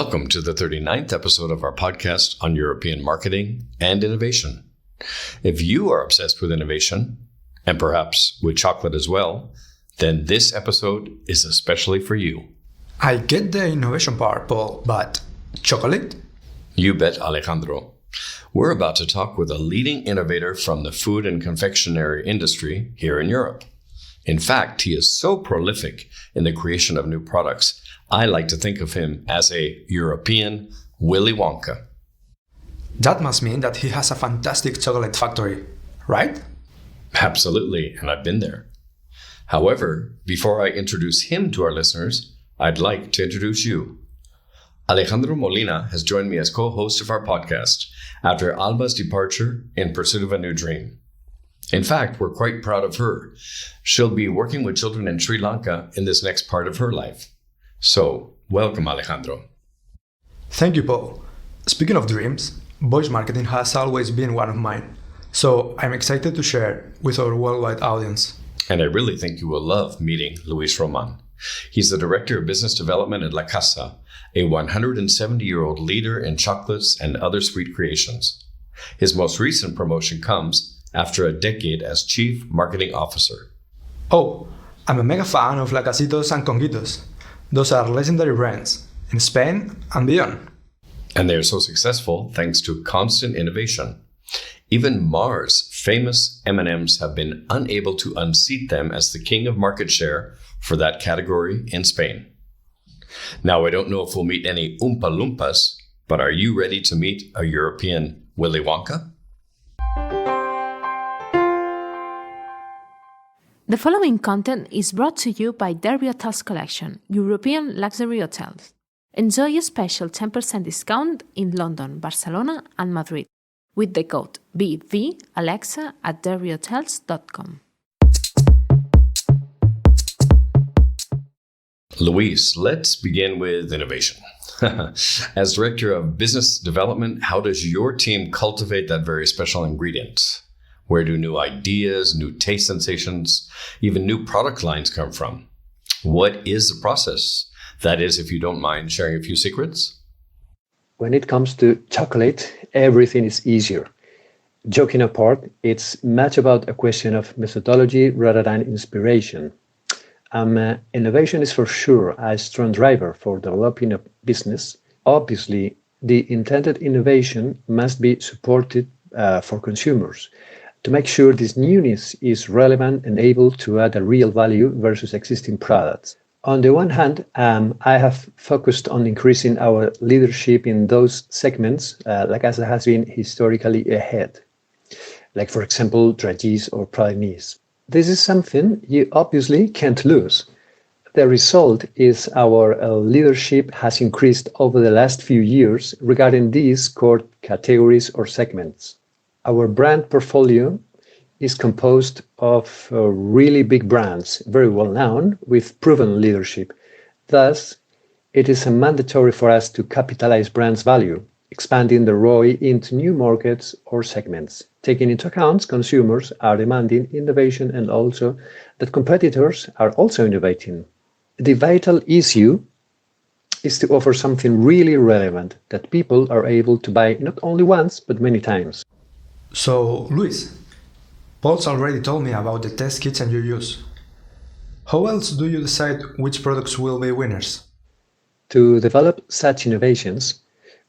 Welcome to the 39th episode of our podcast on European marketing and innovation. If you are obsessed with innovation, and perhaps with chocolate as well, then this episode is especially for you. I get the innovation part, Paul, but chocolate? You bet, Alejandro. We're about to talk with a leading innovator from the food and confectionery industry here in Europe. In fact, he is so prolific in the creation of new products, I like to think of him as a European Willy Wonka. That must mean that he has a fantastic chocolate factory, right? Absolutely, and I've been there. However, before I introduce him to our listeners, I'd like to introduce you. Alejandro Molina has joined me as co-host of our podcast after Alba's departure in pursuit of a new dream. In fact, we're quite proud of her. She'll be working with children in Sri Lanka in this next part of her life. So, welcome, Alejandro. Thank you, Paul. Speaking of dreams, voice marketing has always been one of mine. So, I'm excited to share with our worldwide audience. And I really think you will love meeting Luis Román. He's the Director of Business Development at Lacasa, a 170-year-old leader in chocolates and other sweet creations. His most recent promotion comes after a decade as Chief Marketing Officer. Oh, I'm a mega fan of Lacasitos and Conguitos. Those are legendary brands in Spain and beyond. And they are so successful thanks to constant innovation. Even Mars' famous M&Ms have been unable to unseat them as the king of market share for that category in Spain. Now, I don't know if we'll meet any Oompa Loompas, but are you ready to meet a European Willy Wonka? The following content is brought to you by Derby Hotels Collection, European luxury hotels. Enjoy a special 10% discount in London, Barcelona, and Madrid with the code BVAlexa at derbyhotels.com. Luis, let's begin with innovation. As Director of Business Development, how does your team cultivate that very special ingredient? Where do new ideas, new taste sensations, even new product lines come from? What is the process? That is, if you don't mind sharing a few secrets. When it comes to chocolate, everything is easier. Joking apart, it's much about a question of methodology rather than inspiration. Innovation is for sure a strong driver for developing a business. Obviously, the intended innovation must be supported for consumers to make sure this newness is relevant and able to add a real value versus existing products. On the one hand, I have focused on increasing our leadership in those segments, Lacasa has been historically ahead, like for example, dragées or pralines. This is something you obviously can't lose. The result is our leadership has increased over the last few years regarding these core categories or segments. Our brand portfolio is composed of really big brands, very well known, with proven leadership. Thus, it is mandatory for us to capitalize brands' value, expanding the ROI into new markets or segments, taking into account consumers are demanding innovation and also that competitors are also innovating. The vital issue is to offer something really relevant that people are able to buy not only once, but many times. So, Luis, Paul's already told me about the test kitchen you use. How else do you decide which products will be winners? To develop such innovations,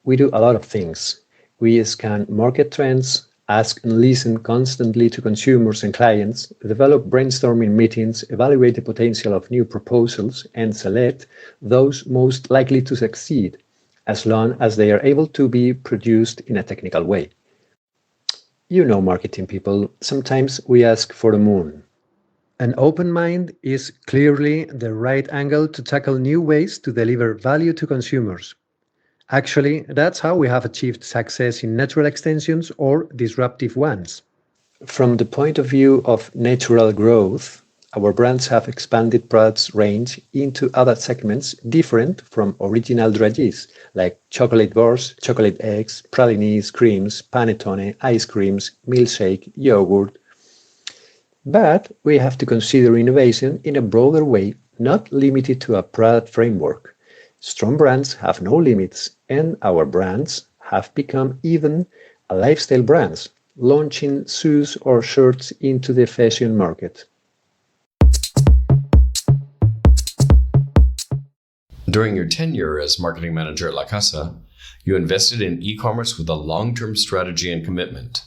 we do a lot of things. We scan market trends, ask and listen constantly to consumers and clients, develop brainstorming meetings, evaluate the potential of new proposals, and select those most likely to succeed, as long as they are able to be produced in a technical way. You know, marketing people, sometimes we ask for the moon. An open mind is clearly the right angle to tackle new ways to deliver value to consumers. Actually, that's how we have achieved success in natural extensions or disruptive ones. From the point of view of natural growth, our brands have expanded products range into other segments different from original dragées, like chocolate bars, chocolate eggs, pralines, creams, panettone, ice creams, milkshake, yogurt. But we have to consider innovation in a broader way, not limited to a product framework. Strong brands have no limits, and our brands have become even a lifestyle brands, launching shoes or shirts into the fashion market. During your tenure as marketing manager at Lacasa, you invested in e-commerce with a long-term strategy and commitment.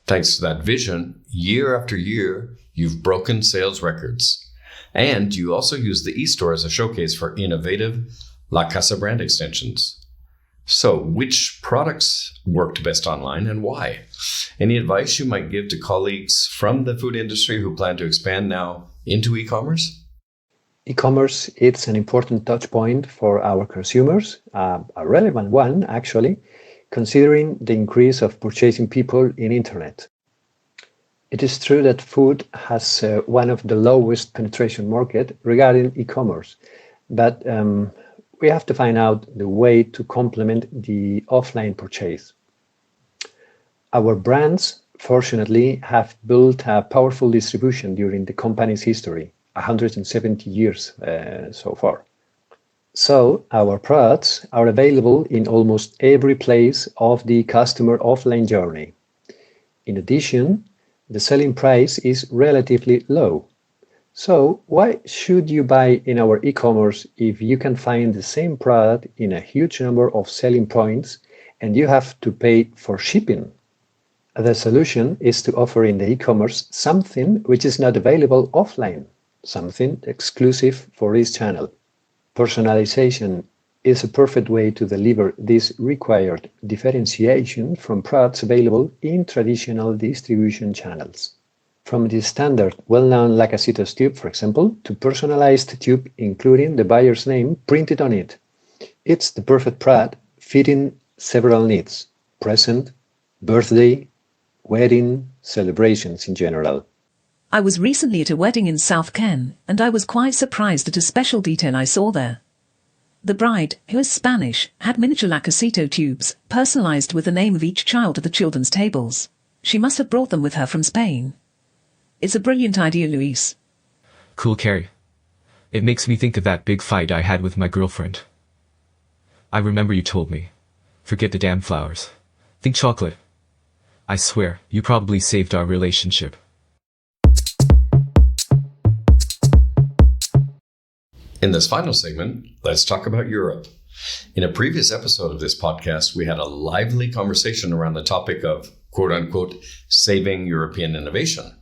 Thanks to that vision, year after year, you've broken sales records. And you also use the e-store as a showcase for innovative Lacasa brand extensions. So, which products worked best online and why? Any advice you might give to colleagues from the food industry who plan to expand now into e-commerce? E-commerce is an important touch point for our consumers, a relevant one actually, considering the increase of purchasing people in internet. It is true that food has one of the lowest penetration market regarding e-commerce, but we have to find out the way to complement the offline purchase. Our brands, fortunately, have built a powerful distribution during the company's history, 170 years so far. So our products are available in almost every place of the customer offline journey. In addition, the selling price is relatively low. So why should you buy in our e-commerce if you can find the same product in a huge number of selling points and you have to pay for shipping? The solution is to offer in the e-commerce something which is not available offline, something exclusive for this channel. Personalization is a perfect way to deliver this required differentiation from products available in traditional distribution channels. From the standard, well-known Lacasitos tube, for example, to personalized tube including the buyer's name printed on it. It's the perfect product fitting several needs: present, birthday, wedding, celebrations in general. I was recently at a wedding in South Ken, and I was quite surprised at a special detail I saw there. The bride, who is Spanish, had miniature Lacasito tubes, personalized with the name of each child at the children's tables. She must have brought them with her from Spain. It's a brilliant idea, Luis. Cool, Carrie. It makes me think of that big fight I had with my girlfriend. I remember you told me, forget the damn flowers. Think chocolate. I swear, you probably saved our relationship. In this final segment, let's talk about Europe. In a previous episode of this podcast, we had a lively conversation around the topic of, quote-unquote, saving European innovation.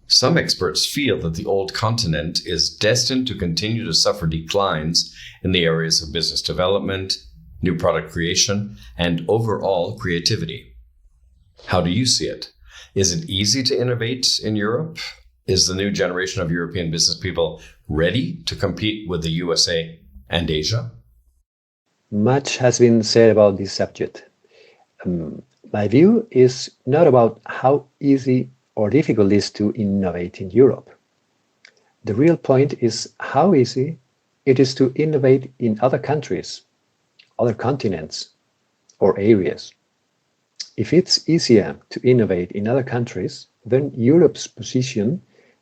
Some experts feel that the old continent is destined to continue to suffer declines in the areas of business development, new product creation, and overall creativity. How do you see it? Is it easy to innovate in Europe? Is the new generation of European business people ready to compete with the USA and Asia? Much has been said about this subject. My view is not about how easy or difficult it is to innovate in Europe. The real point is how easy it is to innovate in other countries, other continents, or areas. If it's easier to innovate in other countries, then Europe's position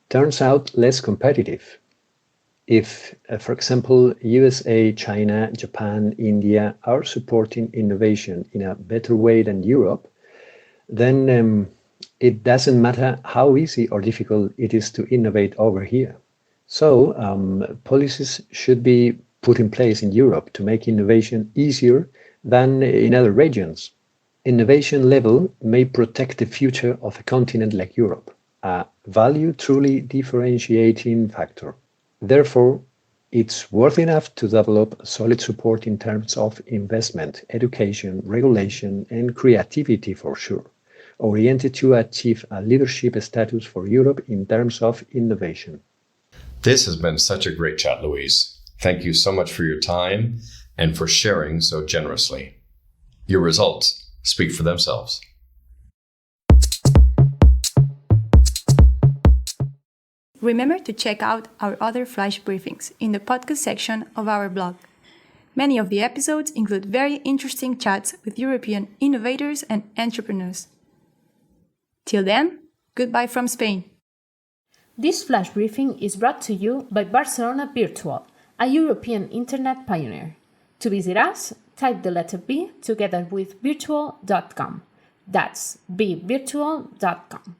turns out less competitive. If, for example, USA, China, Japan, India are supporting innovation in a better way than Europe, then it doesn't matter how easy or difficult it is to innovate over here. So policies should be put in place in Europe to make innovation easier than in other regions. Innovation level may protect the future of a continent like Europe, a value truly differentiating factor. Therefore, it's worth enough to develop solid support in terms of investment, education, regulation, and creativity for sure, oriented to achieve a leadership status for Europe in terms of innovation. This has been such a great chat, Luis. Thank you so much for your time and for sharing so generously. Your results speak for themselves. Remember to check out our other flash briefings in the podcast section of our blog. Many of the episodes include very interesting chats with European innovators and entrepreneurs. Till then, goodbye from Spain. This flash briefing is brought to you by Barcelona Virtual, a European internet pioneer. To visit us, type the letter B together with virtual.com. That's bvirtual.com.